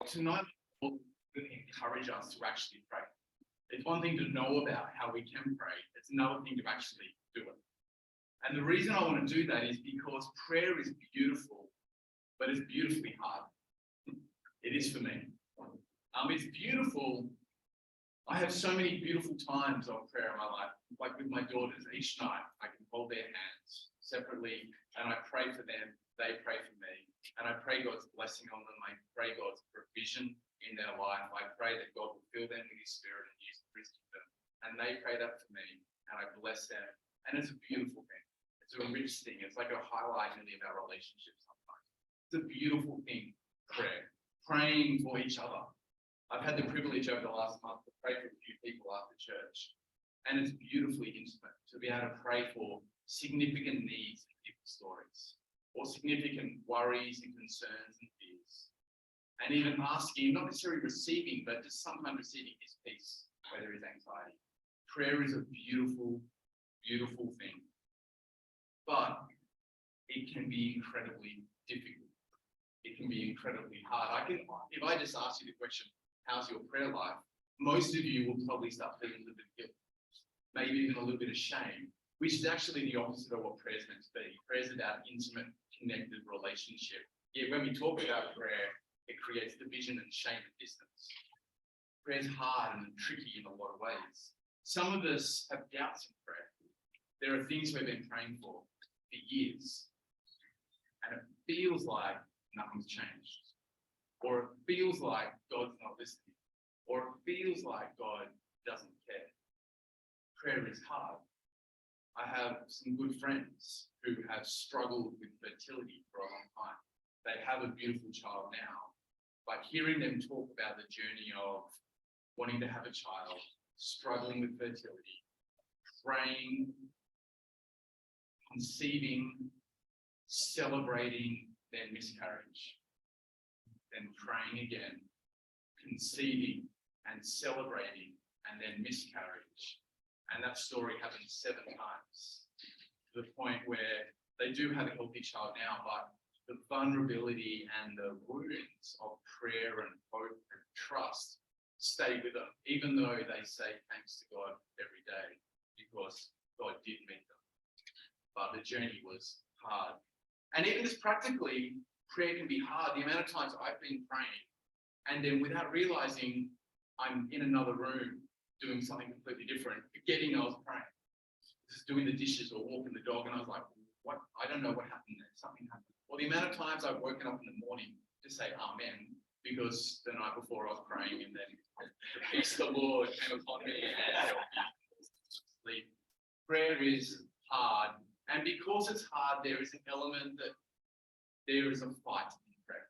Tonight, we'll encourage us to actually pray. It's one thing to know about how we can pray. It's another thing to actually do it. And the reason I want to do that is because prayer is beautiful, but it's beautifully hard. It is for me. It's beautiful. I have so many beautiful times of prayer in my life, like with my daughters. Each night, I can hold their hands separately, and I pray for them. They pray for me, and I pray God's blessing on them. I pray God's provision in their life. I pray that God will fill them with His Spirit and use the wisdom of them. And they pray that for me, and I bless them. And it's a beautiful thing. It's a rich thing. It's like a highlight really of our relationships sometimes. It's a beautiful thing, prayer. Praying for each other. I've had the privilege over the last month to pray for a few people after church. And it's beautifully intimate to be able to pray for significant needs and people's stories, or significant worries and concerns and fears. And even asking, not necessarily receiving, but just sometimes receiving His peace where there is anxiety. Prayer is a beautiful, beautiful thing. But it can be incredibly difficult. It can be incredibly hard. If I just ask you the question, how's your prayer life? Most of you will probably start feeling a little bit of guilt, maybe even a little bit of shame, which is actually the opposite of what prayer is meant to be. Prayer is about intimate, connected relationship. Yeah, when we talk about prayer, it creates division and shame and distance. Prayer is hard and tricky in a lot of ways. Some of us have doubts in prayer. There are things we've been praying for years, and it feels like nothing's changed. Or it feels like God's not listening. Or it feels like God doesn't care. Prayer is hard. I have some good friends who have struggled with fertility for a long time. They have a beautiful child now. But hearing them talk about the journey of wanting to have a child, struggling with fertility, praying, conceiving, celebrating their miscarriage, then praying again, conceiving and celebrating, and then miscarriage. And that story happened 7 times, to the point where they do have a healthy child now, but the vulnerability and the wounds of prayer and hope and trust stay with them, even though they say thanks to God every day, because God did meet them. But the journey was hard. And even just practically, prayer can be hard. The amount of times I've been praying, and then without realizing I'm in another room doing something completely different, forgetting I was praying, just doing the dishes or walking the dog, and I was like, what? I don't know what happened there. Something happened. Or the amount of times I've woken up in the morning to say amen, because the night before I was praying, and then the peace of the Lord came upon me and helped me sleep. Prayer is hard. And because it's hard, there is an element that there is a fight in prayer.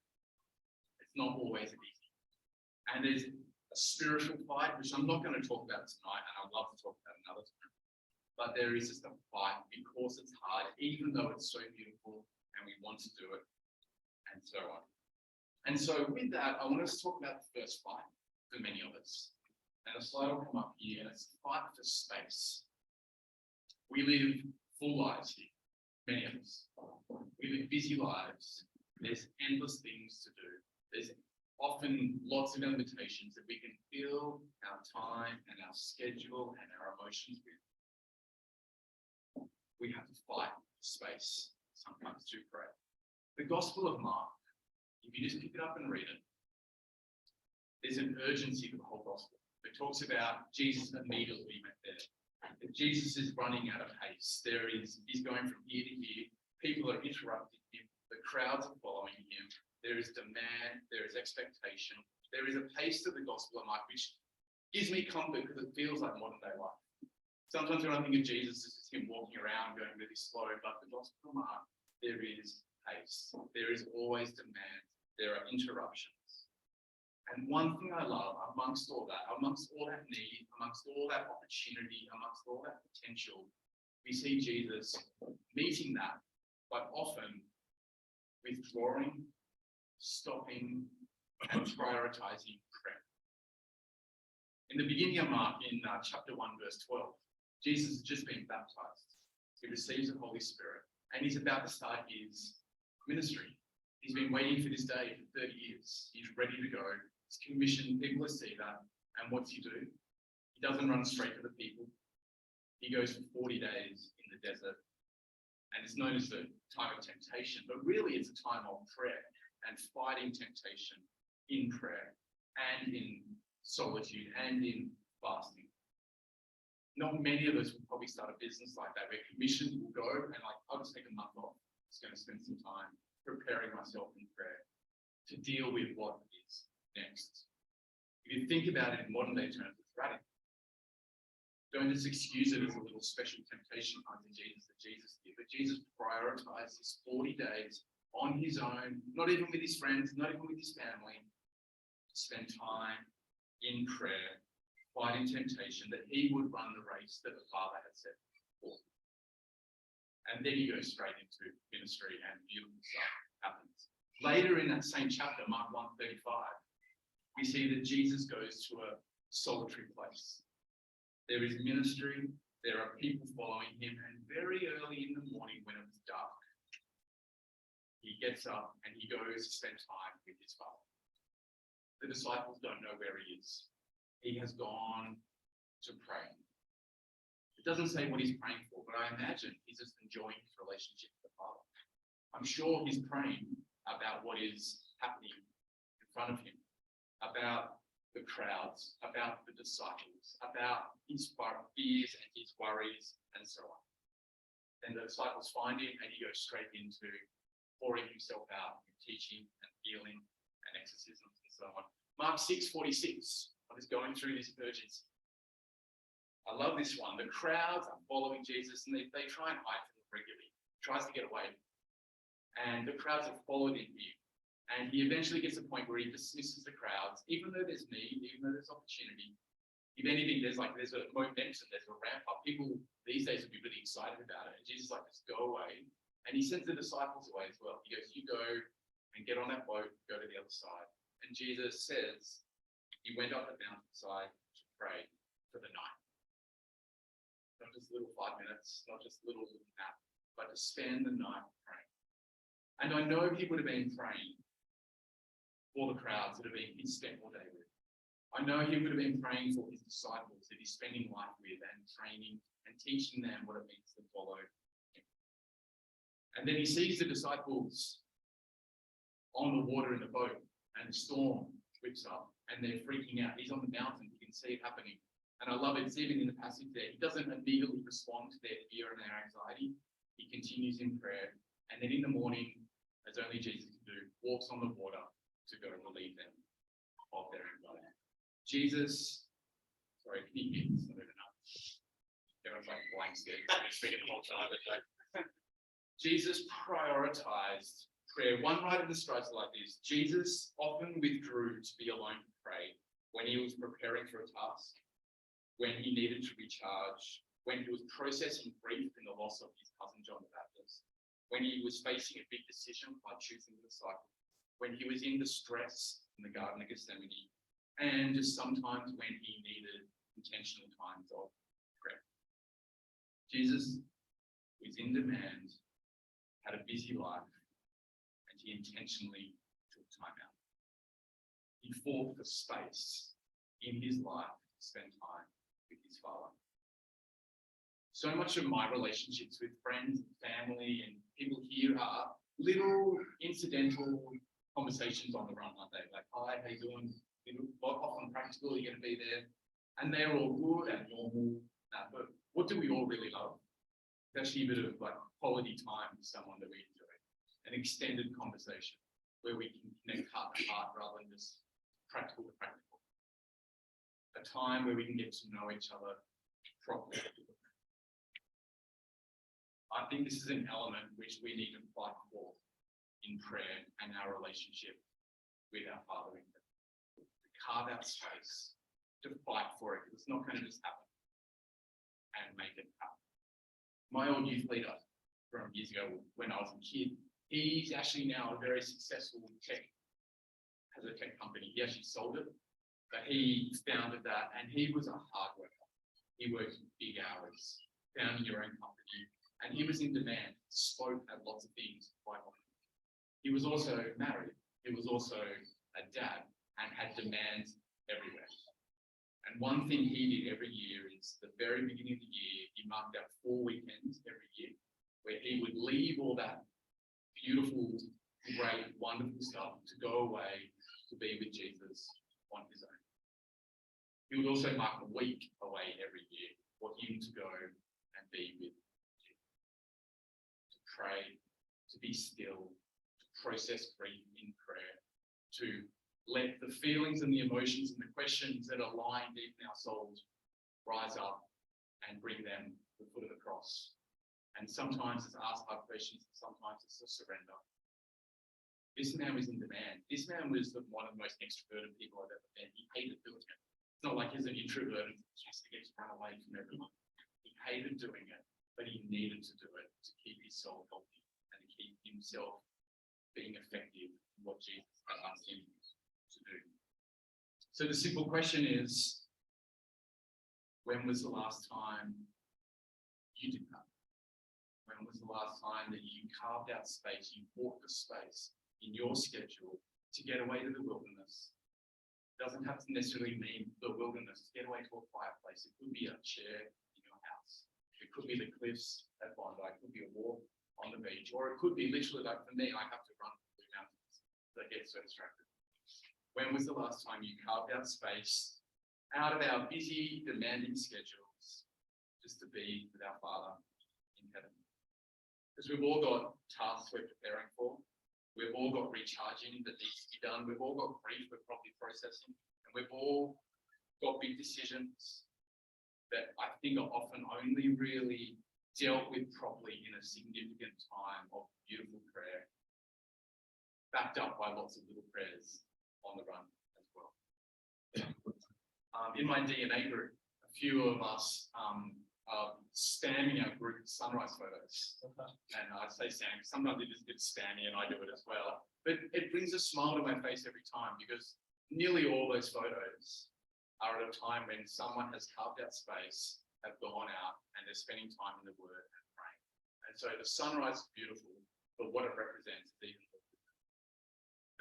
It's not always easy. And there's a spiritual fight, which I'm not going to talk about tonight, and I'd love to talk about another time. But there is just a fight because it's hard, even though it's so beautiful and we want to do it, and so on. And so with that, I want us to talk about the first fight for many of us. And the slide will come up here, and it's the fight for space. We live full lives here, many of us. We live busy lives. There's endless things to do. There's often lots of limitations that we can fill our time and our schedule and our emotions with. We have to fight for space sometimes to pray. The Gospel of Mark, if you just pick it up and read it, there's an urgency to the whole Gospel. It talks about Jesus immediately went there. Jesus is running out of pace. He's going from here to here. People are interrupting him. The crowds are following him. There is demand. There is expectation. There is a pace to the Gospel of Mark, which gives me comfort because it feels like modern day life. Sometimes when I think of Jesus, it's just him walking around going really slow, but the Gospel of Mark, there is pace. There is always demand. There are interruptions. And one thing I love amongst all that need, amongst all that opportunity, amongst all that potential, we see Jesus meeting that, but often withdrawing, stopping, and prioritizing prayer. In the beginning of Mark, in chapter 1, verse 12, Jesus has just been baptized. He receives the Holy Spirit, and he's about to start his ministry. He's been waiting for this day for 30 years. He's ready to go. He's commissioned people to see that. And what's he do? He doesn't run straight to the people. He goes for 40 days in the desert. And it's known as the time of temptation, but really it's a time of prayer and fighting temptation in prayer and in solitude and in fasting. Not many of us will probably start a business like that, where commissioned will go and like, I'll just take a month off. Just going to spend some time preparing myself in prayer to deal with what is next. If you think about it in modern day terms, it's radical. Don't just excuse it as a little special temptation unto Jesus that Jesus did, but Jesus prioritized his 40 days on his own, not even with his friends, not even with his family, to spend time in prayer, fighting temptation, that he would run the race that the Father had set before. And then he goes straight into ministry and beautiful stuff happens. Later in that same chapter, Mark 1:35, we see that Jesus goes to a solitary place. There is ministry, there are people following him, and very early in the morning when it was dark, he gets up and he goes to spend time with his Father. The disciples don't know where he is. He has gone to pray. It doesn't say what he's praying for, but I imagine he's just enjoying his relationship with the Father. I'm sure he's praying about what is happening in front of him, about the crowds, about the disciples, about his fears and his worries, and so on. Then the disciples find him and he goes straight into pouring himself out in teaching and healing and exorcisms and so on. Mark 6:46, I was going through this urgency. I love this one. The crowds are following Jesus and they try and hide from him regularly. He tries to get away. And the crowds have followed him. And he eventually gets to a point where he dismisses the crowds, even though there's need, even though there's opportunity. If anything, there's a momentum, there's a ramp up. People these days would be really excited about it. And Jesus is like, just go away. And he sends the disciples away as well. He goes, you go and get on that boat, go to the other side. And Jesus says he went up the mountainside to pray for the night. Not just little 5 minutes, not just little nap, but to spend the night praying. And I know he would have been praying for the crowds that have been his step all day with. I know he would have been praying for his disciples that he's spending life with and training and teaching them what it means to follow him. And then he sees the disciples on the water in the boat and the storm whips up and they're freaking out. He's on the mountain, you can see it happening. And I love it, it's even in the passage there. He doesn't immediately respond to their fear and their anxiety. He continues in prayer. And then in the morning, as only Jesus can do, walks on the water to go relieve them of their anxiety. Jesus, sorry, can you hear this? I don't know. Everyone's like blank scared. Speaking the whole time. Jesus prioritized prayer. One writer describes it like this. Jesus often withdrew to be alone to pray when he was preparing for a task, when he needed to recharge, when he was processing grief in the loss of his cousin John the Baptist, when he was facing a big decision like choosing the disciple, when he was in distress in the Garden of Gethsemane, and just sometimes when he needed intentional times of prayer. Jesus was in demand, had a busy life, and he intentionally took time out. He fought for space in his life to spend time with his Father. So much of my relationships with friends and family and people here are little incidental conversations on the run, aren't they? Like, hi, how you doing? Often practical, you're going to be there. And they're all good and normal. But what do we all really love? It's actually a bit of like quality time with someone that we enjoy. An extended conversation where we can connect heart to heart rather than just practical to practical. A time where we can get to know each other properly. I think this is an element which we need to fight for in prayer and our relationship with our Father in heaven. To carve out space, to fight for it. It's not going to just happen and make it happen. My old youth leader from years ago when I was a kid, he's actually now a very successful has a tech company. He actually sold it, but he founded that and he was a hard worker. He worked big hours, founding your own company. And he was in demand, spoke at lots of things quite often. he was also married. He was also a dad and had demands everywhere. And one thing he did every year is the very beginning of the year, he marked out 4 weekends every year where he would leave all that beautiful, great, wonderful stuff to go away to be with Jesus on his own. He would also mark a week away every year for him to go and be with Jesus, to pray, to be still, to process grief in prayer, to let the feelings and the emotions and the questions that are lying deep in our souls rise up and bring them to the foot of the cross. And sometimes it's ask hard questions, and sometimes it's a surrender. This man was in demand. This man was one of the most extroverted people I've ever met. He hated doing it. It's not like he's an introvert and just gets run away from everyone. He hated doing it, but he needed to do it to keep his soul healthy and to keep himself being effective in what Jesus had asked him to do. So the simple question is, when was the last time you did that? When was the last time that you carved out space, you bought the space in your schedule to get away to the wilderness? It doesn't have to necessarily mean the wilderness. Get away to a quiet place. It could be a chair in your house. It could be the cliffs at Bondi. It could be a walk on the beach. Or it could be literally like for me, I have to run through the mountains. So I get so distracted. When was the last time you carved out space out of our busy, demanding schedules just to be with our Father in heaven? Because we've all got tasks we're preparing for. We've all got recharging that needs to be done. We've all got grief we're probably processing. And we've all got big decisions that I think are often only really dealt with properly in a significant time of beautiful prayer, backed up by lots of little prayers on the run as well. In my DNA group, a few of us are spamming our group sunrise photos. And I say Sam, sometimes it is a bit spammy and I do it as well. But it brings a smile to my face every time because nearly all those photos are at a time when someone has carved out space, have gone out, and they're spending time in the Word and praying. And so the sunrise is beautiful, but what it represents is even more.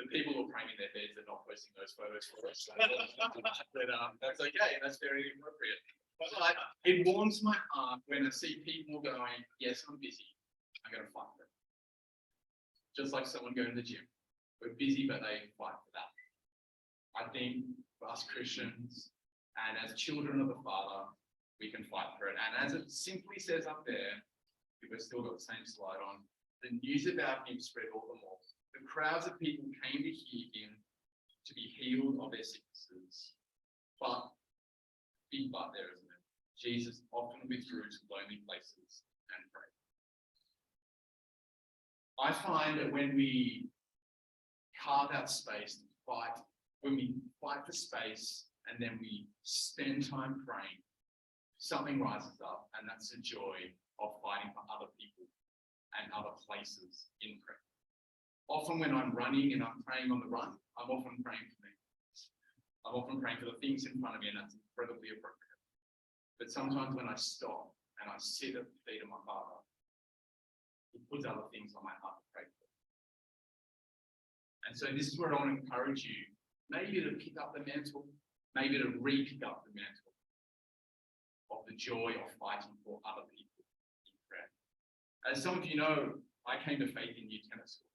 The people who are praying in their beds are not posting those photos for us. But that's okay, that's very appropriate. But it warms my heart when I see people going, yes, I'm busy, I'm going to fight for it. Just like someone going to the gym. We're busy, but they fight for that. I think for us Christians and as children of the Father, we can fight for it. And as it simply says up there, we've still got the same slide on, the news about him spread all the more. The crowds of people came to hear him to be healed of their sicknesses. But, big but there, isn't it? Jesus often withdrew to lonely places and prayed. I find that when we carve out space to fight, when we fight for space and then we spend time praying, something rises up, and that's the joy of fighting for other people and other places in prayer. Often when I'm running and I'm praying on the run, I'm often praying for me. I'm often praying for the things in front of me, and that's incredibly appropriate. But sometimes when I stop and I sit at the feet of my Father, he puts other things on my heart to pray for. And so this is where I want to encourage you, maybe to pick up the mantle, maybe to re-pick up the mantle of the joy of fighting for other people in prayer. As some of you know, I came to faith in youth tennis school.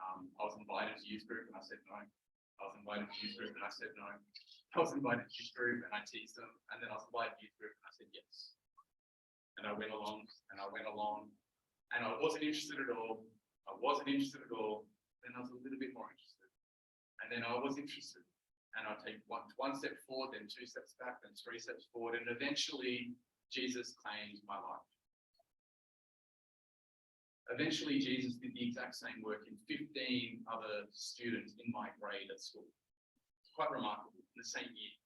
I was invited to youth group and I said no. I was invited to youth group and I said no. I was invited to youth group and I teased them, and then I was invited to youth group and I said yes. And I went along and I went along, and I wasn't interested at all. I wasn't interested at all. Then I was a little bit more interested. And then I was interested. And I'd take one step forward, then 2 steps back, then 3 steps forward. And eventually, Jesus claimed my life. Eventually, Jesus did the exact same work in 15 other students in my grade at school. It's quite remarkable, in the same year.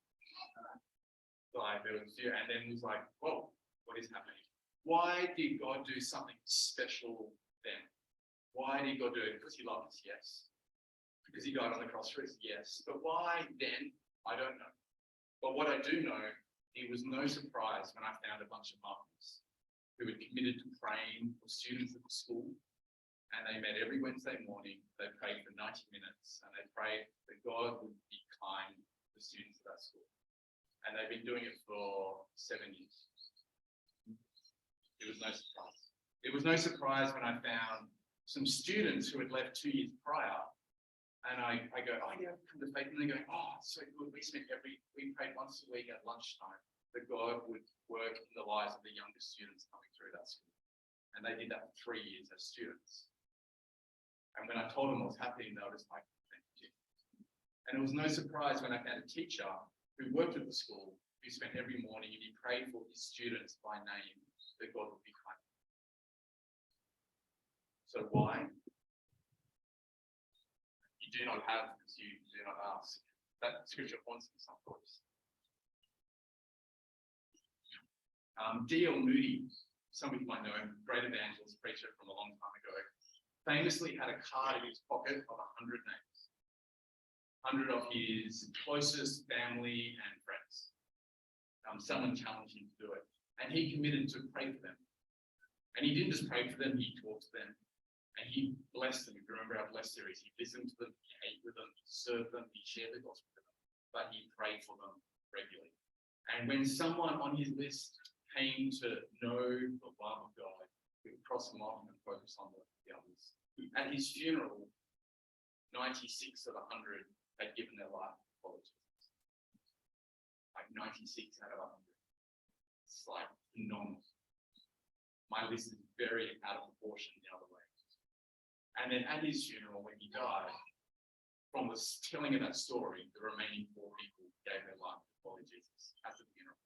And then he was like, whoa, what is happening? Why did God do something special then? Why did God do it? Because he loved us, yes. Because he died on the cross for us, yes. But why then? I don't know. But what I do know, it was no surprise when I found a bunch of mums who had committed to praying for students at the school And they met every Wednesday morning. They prayed for 90 minutes, and they prayed that God would be kind to the students of that school. And they've been doing it for 7 years. It was no surprise. It was no surprise when I found some students who had left 2 years prior. And I go, oh yeah, come to faith. And they go, oh, it's so good. We prayed once a week at lunchtime that God would work in the lives of the younger students coming through that school. And they did that for 3 years as students. And when I told them what was happening, they were just like, thank you. And it was no surprise when I found a teacher who worked at the school, who spent every morning and he prayed for his students by name that God would be kind. So why? You do not have because you do not ask. That scripture points to some thoughts. D.L. Moody, some of you might know him, great evangelist, preacher from a long time ago, famously had a card in his pocket of 100 names. 100 of his closest family and friends. Someone challenged him to do it. And he committed to pray for them. And he didn't just pray for them, he talked to them. And he blessed them. If you remember our Blessed series, he listened to them, he ate with them, he served them, he shared the gospel with them. But he prayed for them regularly. And when someone on his list came to know the love of God, he would cross them off and focus on the others. At his funeral, 96 of 100 had given their life to follow Jesus. Like 96 out of 100. It's like phenomenal. My list is very out of proportion the other way. And then at his funeral, when he died, from the telling of that story, the remaining 4 people gave their life to follow Jesus at the funeral.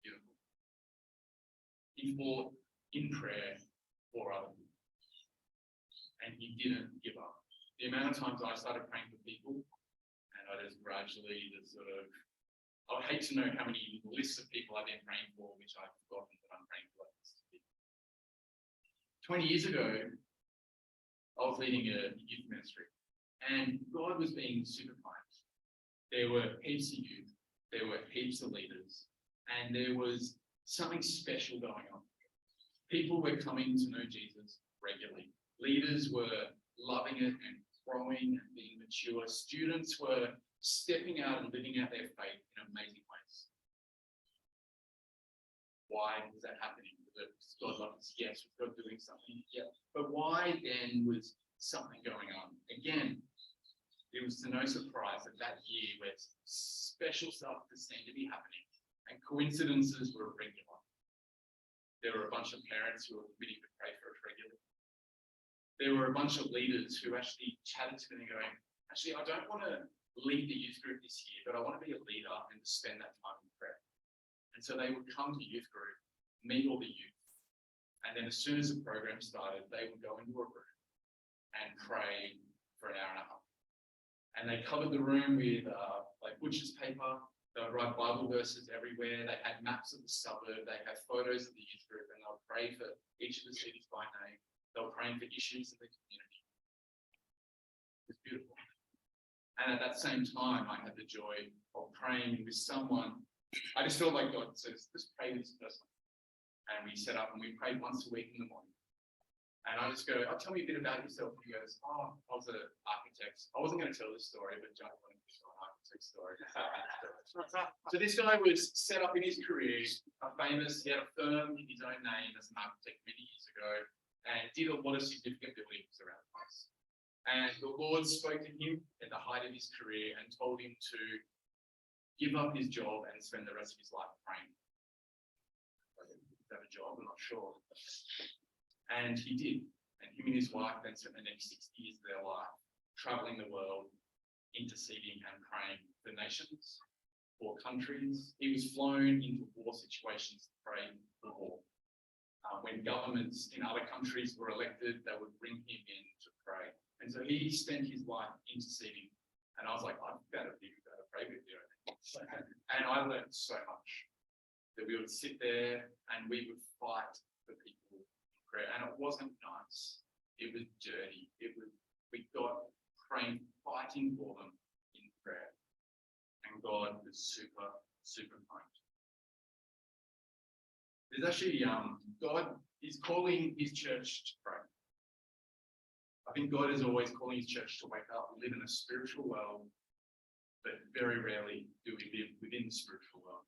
Beautiful. He fought in prayer for other people. And he didn't give up. The amount of times I started praying for people, and I just gradually I would hate to know how many lists of people I've been praying for, which I've forgotten that I'm praying for. 20 years ago, I was leading a youth ministry, and God was being super kind. There were heaps of youth, there were heaps of leaders, and there was something special going on. People were coming to know Jesus regularly. Leaders were loving it and growing and being mature. Students were stepping out and living out their faith in amazing ways. Why was that happening? Because God loved us? Yes. Was God doing something? Yeah. But why then was something going on? Again, it was to no surprise that year where special stuff seemed to be happening and coincidences were regular. There were a bunch of parents who were committing to pray for us regularly. There were a bunch of leaders who actually chatted to me going, actually, I don't want to lead the youth group this year, but I want to be a leader and to spend that time in prayer. And so they would come to youth group, meet all the youth, and then as soon as the program started, they would go into a room and pray for an hour and a half. And they covered the room with like butcher's paper. They would write Bible verses everywhere. They had maps of the suburb. They had photos of the youth group, and they would pray for each of the cities by name. They were praying for issues in the community. It was beautiful. And at that same time, I had the joy of praying with someone. I just felt like God says, just pray with this person. And we set up and we prayed once a week in the morning. And I just go, tell me a bit about yourself. And he goes, I was an architect. I wasn't going to tell this story, but John wanted to tell an architect story. So this guy was set up in his career, he had a firm in his own name as an architect many years ago, and did a lot of significant buildings around the place. And the Lord spoke to him at the height of his career and told him to give up his job and spend the rest of his life praying. Does that a job? I'm not sure. And he did. And him and his wife then spent the next 6 years of their life traveling the world, interceding and praying for nations, for countries. He was flown into war situations to pray for war. When governments in other countries were elected, they would bring him in to pray. And so he spent his life interceding. And I was like, I've got to pray with you. And I learned so much that we would sit there and we would fight for people in prayer. And it wasn't nice. It was dirty. We got praying, fighting for them in prayer. And God was super, super kind. There's actually, God is calling his church to pray. I think God is always calling his church to wake up. We live in a spiritual world, but very rarely do we live within the spiritual world.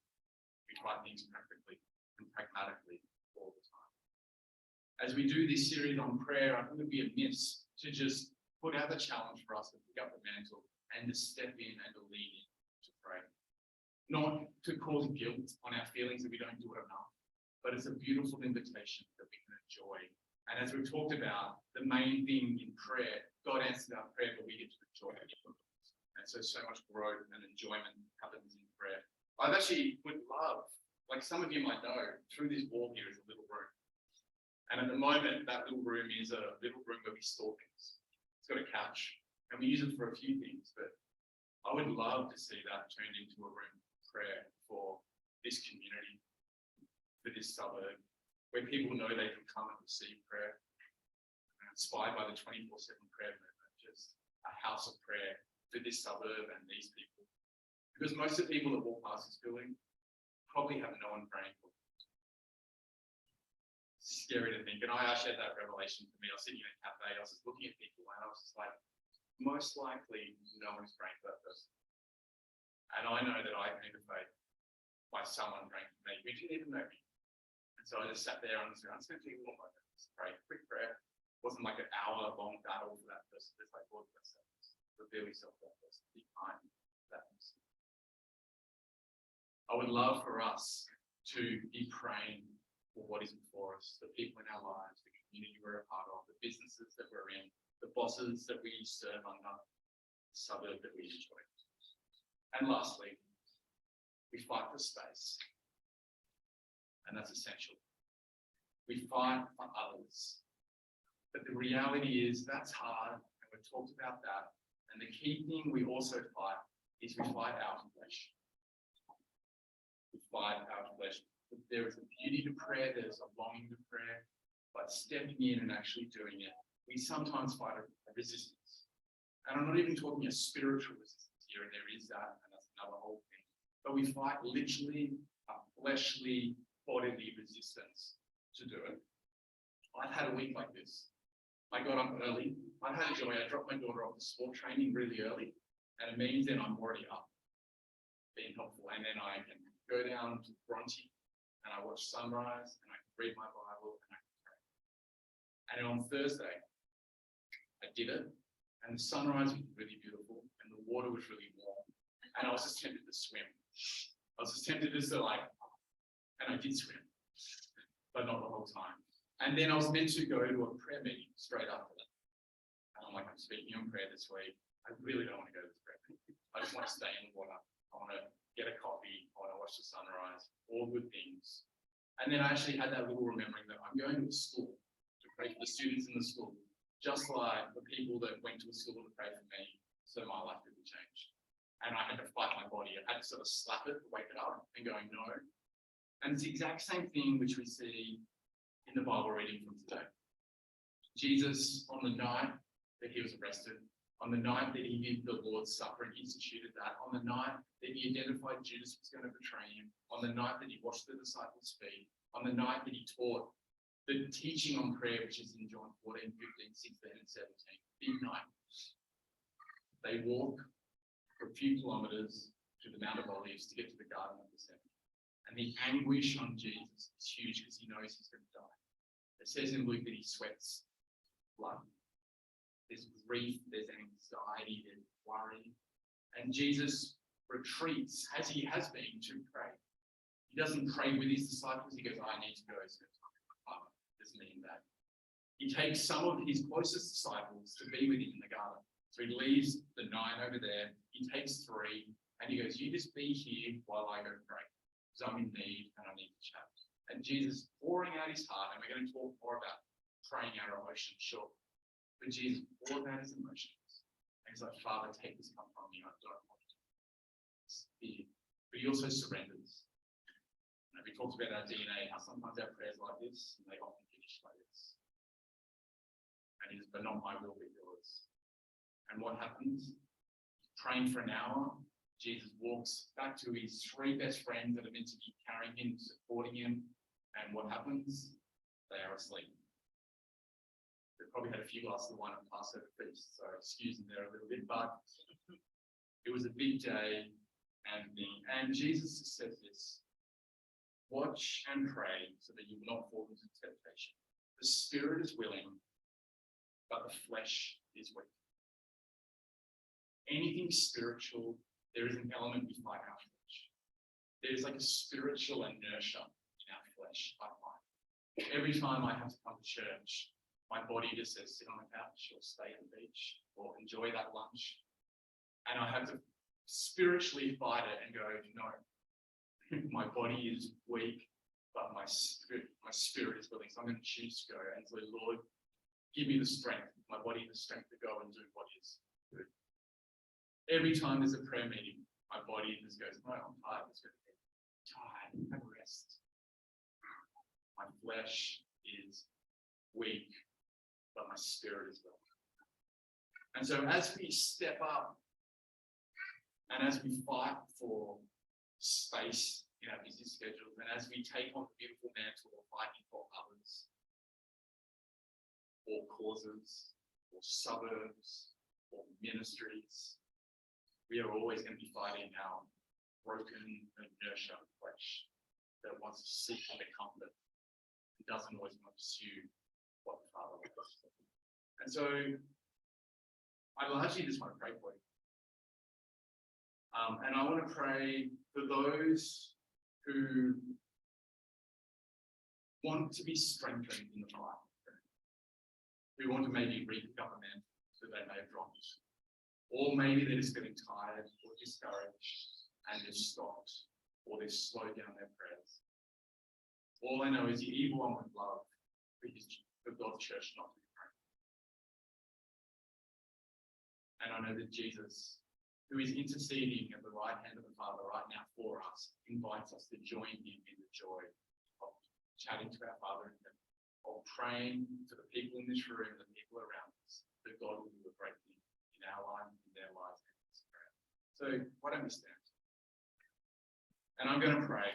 We try things practically and pragmatically all the time. As we do this series on prayer, I think it would be amiss to just put out the challenge for us to pick up the mantle and to step in and to lean in to pray. Not to cause guilt on our feelings that we don't do it enough, but it's a beautiful invitation that we can enjoy. And as we've talked about, the main thing in prayer, God answers our prayer, but we get to enjoy it. And so much growth and enjoyment happens in prayer. I actually would love, like some of you might know, through this wall here is a little room. And at the moment, that little room is a little room where we store things. It's got a couch, and we use it for a few things, but I would love to see that turned into a room of prayer for this community, for this suburb, where people know they can come and receive prayer. And inspired by the 24/7 prayer movement, just a house of prayer for this suburb and these people. Because most of the people that walk past this building probably have no one praying for them. It's scary to think. And I actually had that revelation for me. I was sitting in a cafe, I was just looking at people, and I was just like, most likely no one's praying for that person. And I know that I came to faith by someone praying for me. We didn't even know me. And so I just sat there and I was like, I'm just going to take a little moment, just pray, quick prayer. It wasn't like an hour-long battle for that person. It's like, Lord, bless that person. Reveal yourself to that person. Be kind to that person. I would love for us to be praying for what is before us, the people in our lives, the community we're a part of, the businesses that we're in, the bosses that we serve under, the suburb that we enjoy. And lastly, we fight for space. And that's essential. We fight for others. But the reality is that's hard, and we've talked about that. And the key thing we also fight is we fight our flesh. We fight our flesh. There is a beauty to prayer, there's a longing to prayer, but stepping in and actually doing it, we sometimes fight a resistance. And I'm not even talking a spiritual resistance here, and there is that, and that's another whole thing. But we fight literally a fleshly, bodily resistance to do it. I've had a week like this. I got up early. I've had a joy. I dropped my daughter off to sport training really early, and it means then I'm already up, being helpful. And then I can go down to Bondi, and I watch sunrise, and I can read my Bible, and I can pray. And then on Thursday, I did it, and the sunrise was really beautiful, and the water was really warm, and I was just tempted to swim. I was just tempted to and I did swim, but not the whole time. And then I was meant to go to a prayer meeting straight after that. And I'm like, I'm speaking on prayer this week. I really don't want to go to this prayer meeting. I just want to stay in the water. I want to get a coffee. I want to watch the sunrise, all good things. And then I actually had that little remembering that I'm going to a school to pray for the students in the school, just like the people that went to a school to pray for me, so my life could be changed. And I had to fight my body. I had to sort of slap it, wake it up, and going, no. And it's the exact same thing which we see in the Bible reading from today. Jesus, on the night that he was arrested, on the night that he did the Lord's Supper and instituted that, on the night that he identified Judas was going to betray him, on the night that he washed the disciples' feet, on the night that he taught the teaching on prayer, which is in John 14, 15, 16, and 17, big night. They walk for a few kilometers to the Mount of Olives to get to the Garden of Gethsemane. And the anguish on Jesus is huge because he knows he's going to die. It says in Luke that he sweats blood. There's grief, there's anxiety, there's worry. And Jesus retreats, as he has been, to pray. He doesn't pray with his disciples. He goes, I need to go spend time with my Father. Doesn't mean that. He takes some of his closest disciples to be with him in the garden. So he leaves the 9 over there. He takes 3, and he goes, you just be here while I go pray. Because I'm in need and I need to chat. And Jesus pouring out his heart, and we're going to talk more about praying our emotions, sure. But Jesus poured out his emotions. And he's like, Father, take this cup from me. I don't want it. But he also surrenders. And we talked about our DNA, how sometimes our prayers like this, and they often finish like this. And he says, but not my will, but yours. And what happens? Praying for an hour. Jesus walks back to his 3 best friends that are meant to be carrying him, supporting him. And what happens? They are asleep. They probably had a few glasses of wine at Passover feast, so excuse them there a little bit, but it was a big day, and Jesus says this: watch and pray so that you will not fall into temptation. The spirit is willing, but the flesh is weak. Anything spiritual, there is an element we fight our flesh. There's like a spiritual inertia in our flesh, I find. Every time I have to come to church, my body just says sit on the couch or stay at the beach or enjoy that lunch. And I have to spiritually fight it and go, no, my body is weak, but my spirit is willing. So I'm going to choose to go. And so, Lord, give me the strength, my body the strength to go and do what is good. Every time there's a prayer meeting, my body just goes, no, I'm tired. It's going to be tired. Have rest. My flesh is weak, but my spirit is willing. And so as we step up and as we fight for space in our busy schedules, and as we take on the beautiful mantle of fighting for others, or causes, or suburbs, or ministries, we are always going to be fighting our broken inertia flesh that wants to seek the comfort and doesn't always want to pursue what the Father wants. And so I largely just want to pray for you. And I want to pray for those who want to be strengthened in the fight, who want to maybe repick up a mantle that they may have dropped, or maybe they're just getting tired or discouraged and they've stopped, or they've slowed down their prayers. All I know is the evil one would love for God's church not to be praying. And I know that Jesus, who is interceding at the right hand of the Father right now for us, invites us to join him in the joy of chatting to our Father in heaven, of praying for the people in this room, the people around us, that God will do a great thing in our lives, in their lives, and in this prayer. So why don't we stand? And I'm going to pray.